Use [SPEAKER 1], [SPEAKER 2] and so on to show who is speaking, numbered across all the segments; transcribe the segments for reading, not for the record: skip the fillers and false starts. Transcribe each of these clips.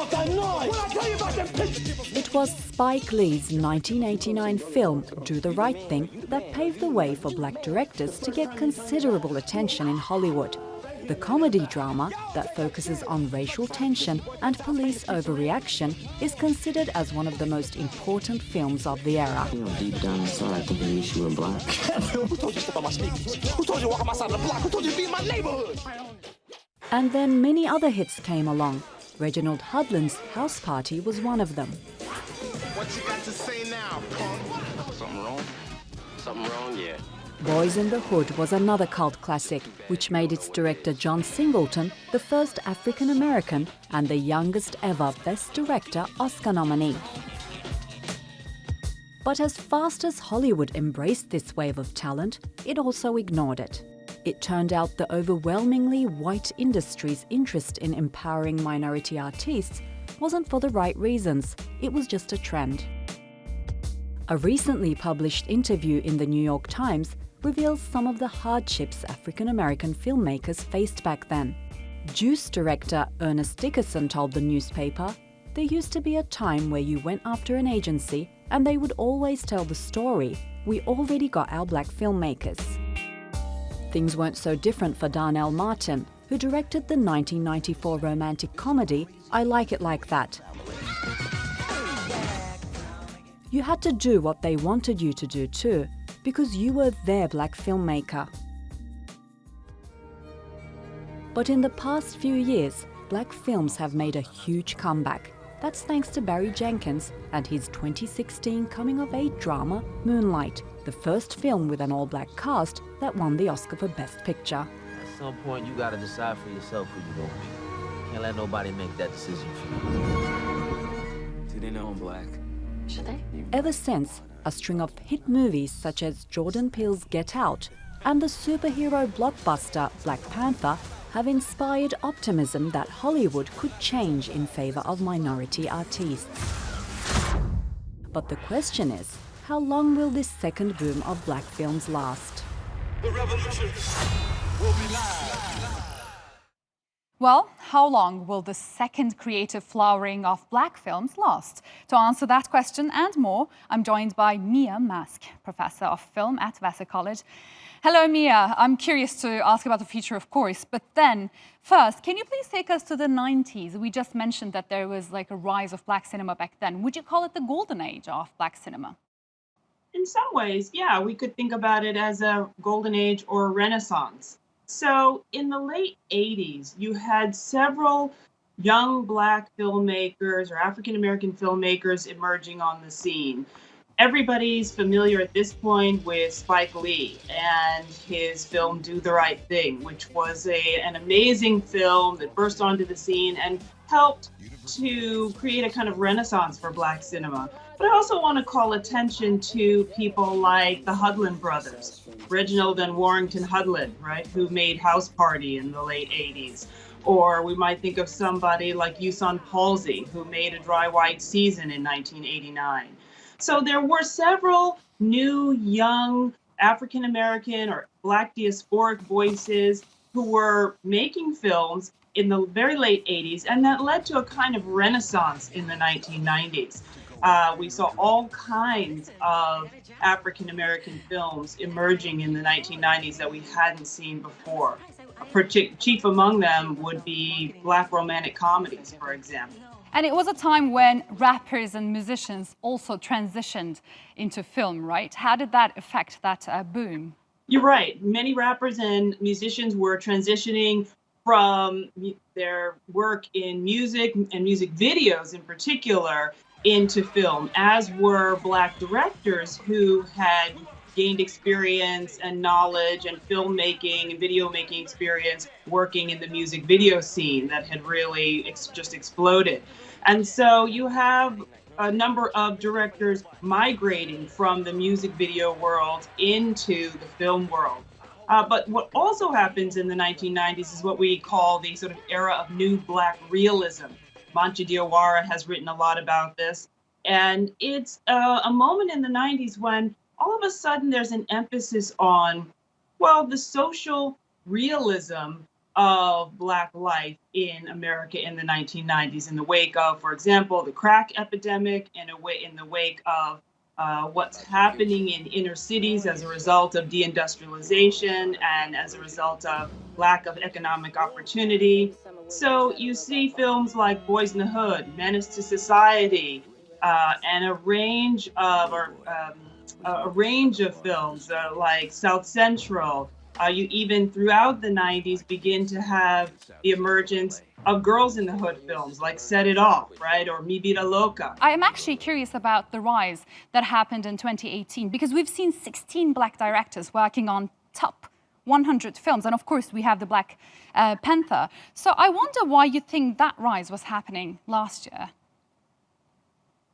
[SPEAKER 1] about that noise? What I tell you about them pictures?
[SPEAKER 2] It was Spike Lee's 1989 film, Do the Right Thing, that paved the way for black directors to get considerable attention in Hollywood. The comedy drama that focuses on racial tension and police overreaction is considered as one of the most important films of the era.
[SPEAKER 3] You know, deep down inside, I think we wish you were black.
[SPEAKER 1] Who told you to step on my sneakers? Who told you to walk on my side of the block? Who told you to be in my neighborhood?
[SPEAKER 2] And then many other hits came along. Reginald Hudlin's House Party was one of them.
[SPEAKER 4] What you got to say now, punk?
[SPEAKER 3] Something wrong? Something wrong, yeah.
[SPEAKER 2] Boys in the Hood was another cult classic, which made its director John Singleton the first African-American and the youngest ever Best Director Oscar nominee. But as fast as Hollywood embraced this wave of talent, it also ignored it. It turned out the overwhelmingly white industry's interest in empowering minority artists wasn't for the right reasons, it was just a trend. A recently published interview in the New York Times reveals some of the hardships African-American filmmakers faced back then. Juice director Ernest Dickerson told the newspaper, "There used to be a time where you went after an agency and they would always tell the story, we already got our black filmmakers." Things weren't so different for Darnell Martin, who directed the 1994 romantic comedy I Like It Like That. You had to do what they wanted you to do too, because you were their black filmmaker. But in the past few years, black films have made a huge comeback. That's thanks to Barry Jenkins and his 2016 coming-of-age drama, Moonlight, the first film with an all-black cast that won the Oscar for Best Picture.
[SPEAKER 5] At some point, you gotta decide for yourself who you're gonna be. Can't let nobody make that decision for you.
[SPEAKER 3] Do they know I'm black?
[SPEAKER 6] Should they?
[SPEAKER 2] Ever since, a string of hit movies such as Jordan Peele's Get Out and the superhero blockbuster Black Panther have inspired optimism that Hollywood could change in favor of minority artists. But the question is, how long will this second boom of black films last?
[SPEAKER 1] The revolution will be live.
[SPEAKER 7] Well, how long will the second creative flowering of black films last? To answer that question and more, I'm joined by Mia Mask, Professor of Film at Vassar College. Hello, Mia. I'm curious to ask about the future, of course, but then first, can you please take us to the 90s? We just mentioned that there was like a rise of black cinema back then. Would you call it the golden age of black cinema?
[SPEAKER 8] In some ways, yeah, we could think about it as a golden age or a renaissance. So in the late 80s, you had several young black filmmakers or African-American filmmakers emerging on the scene. Everybody's familiar at this point with Spike Lee and his film Do the Right Thing, which was an amazing film that burst onto the scene and helped to create a kind of renaissance for black cinema. But I also want to call attention to people like the Hudlin brothers, Reginald and Warrington Hudlin, right, who made House Party in the late 80s. Or we might think of somebody like Yuson Palsy, who made A Dry White Season in 1989. So there were several new, young African-American or black diasporic voices who were making films in the very late 80s, and that led to a kind of renaissance in the 1990s. We saw all kinds of African-American films emerging in the 1990s that we hadn't seen before. Chief among them would be black romantic comedies, for example.
[SPEAKER 7] And it was a time when rappers and musicians also transitioned into film, right? How did that affect that boom?
[SPEAKER 8] You're right. Many rappers and musicians were transitioning from their work in music and music videos in particular into film, as were black directors who had gained experience and knowledge and filmmaking and video making experience working in the music video scene that had really just exploded. And so you have a number of directors migrating from the music video world into the film world. But what also happens in the 1990s is what we call the sort of era of new Black Realism. Mancha Diawara has written a lot about this. And it's a moment in the 90s when all of a sudden there's an emphasis on, well, the social realism of Black life in America in the 1990s, in the wake of, for example, the crack epidemic, in the wake of what's happening in inner cities as a result of deindustrialization and as a result of lack of economic opportunity. So you see films like Boys in the Hood, Menace to Society, and a range of films like South Central. You even throughout the 90s begin to have the emergence of Girls in the Hood films like Set It Off, right? Or Mi Vida Loca.
[SPEAKER 7] I am actually curious about the rise that happened in 2018, because we've seen 16 Black directors working on top 100 films. And of course, we have the Black Panther. So I wonder why you think that rise was happening last year.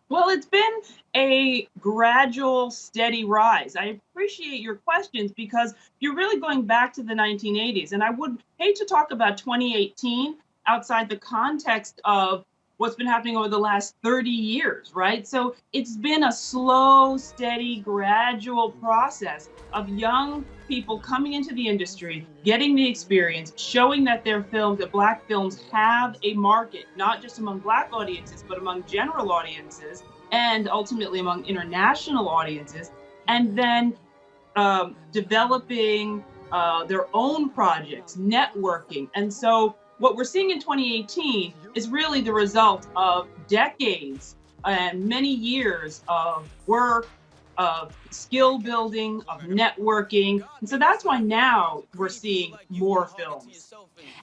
[SPEAKER 8] Well, it's been a gradual, steady rise. I appreciate your questions because you're really going back to the 1980s. And I would hate to talk about 2018 outside the context of what's been happening over the last 30 years, right? So it's been a slow, steady, gradual process of young people coming into the industry, getting the experience, showing that their films, that Black films have a market, not just among Black audiences, but among general audiences, and ultimately among international audiences, and then developing their own projects, networking. And so what we're seeing in 2018 is really the result of decades and many years of work, of skill building, of networking. And so that's why now we're seeing more films.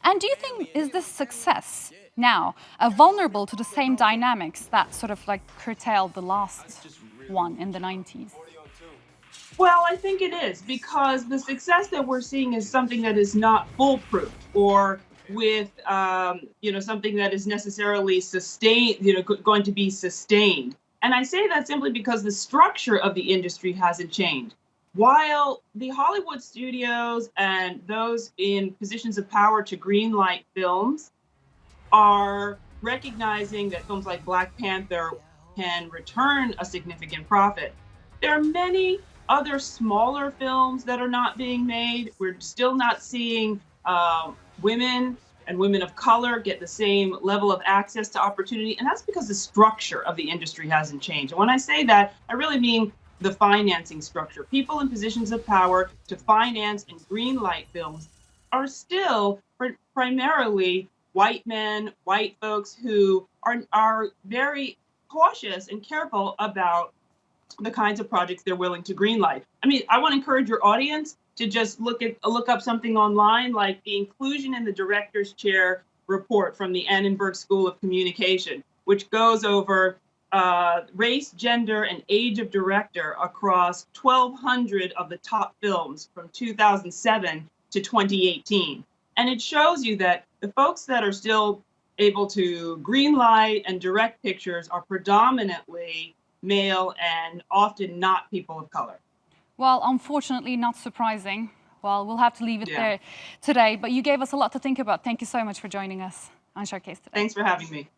[SPEAKER 7] And do you think, is this success now vulnerable to the same dynamics that sort of like curtailed the last one in the 90s?
[SPEAKER 8] Well, I think it is, because the success that we're seeing is something that is not foolproof or with something that is necessarily sustained, going to be sustained. And I say that simply because the structure of the industry hasn't changed. While the Hollywood studios and those in positions of power to greenlight films are recognizing that films like Black Panther can return a significant profit, there are many other smaller films that are not being made. We're still not seeing women and women of color get the same level of access to opportunity. And that's because the structure of the industry hasn't changed. And when I say that, I really mean the financing structure. People in positions of power to finance and greenlight films are still primarily white men, white folks who are very cautious and careful about the kinds of projects they're willing to greenlight. I mean, I want to encourage your audience to just look up something online like the Inclusion in the Director's Chair report from the Annenberg School of Communication, which goes over race, gender, and age of director across 1,200 of the top films from 2007 to 2018. And it shows you that the folks that are still able to greenlight and direct pictures are predominantly male and often not people of color.
[SPEAKER 7] Well, unfortunately, not surprising. Well, we'll have to leave it there today, but you gave us a lot to think about. Thank you so much for joining us on Showcase today.
[SPEAKER 8] Thanks for having me.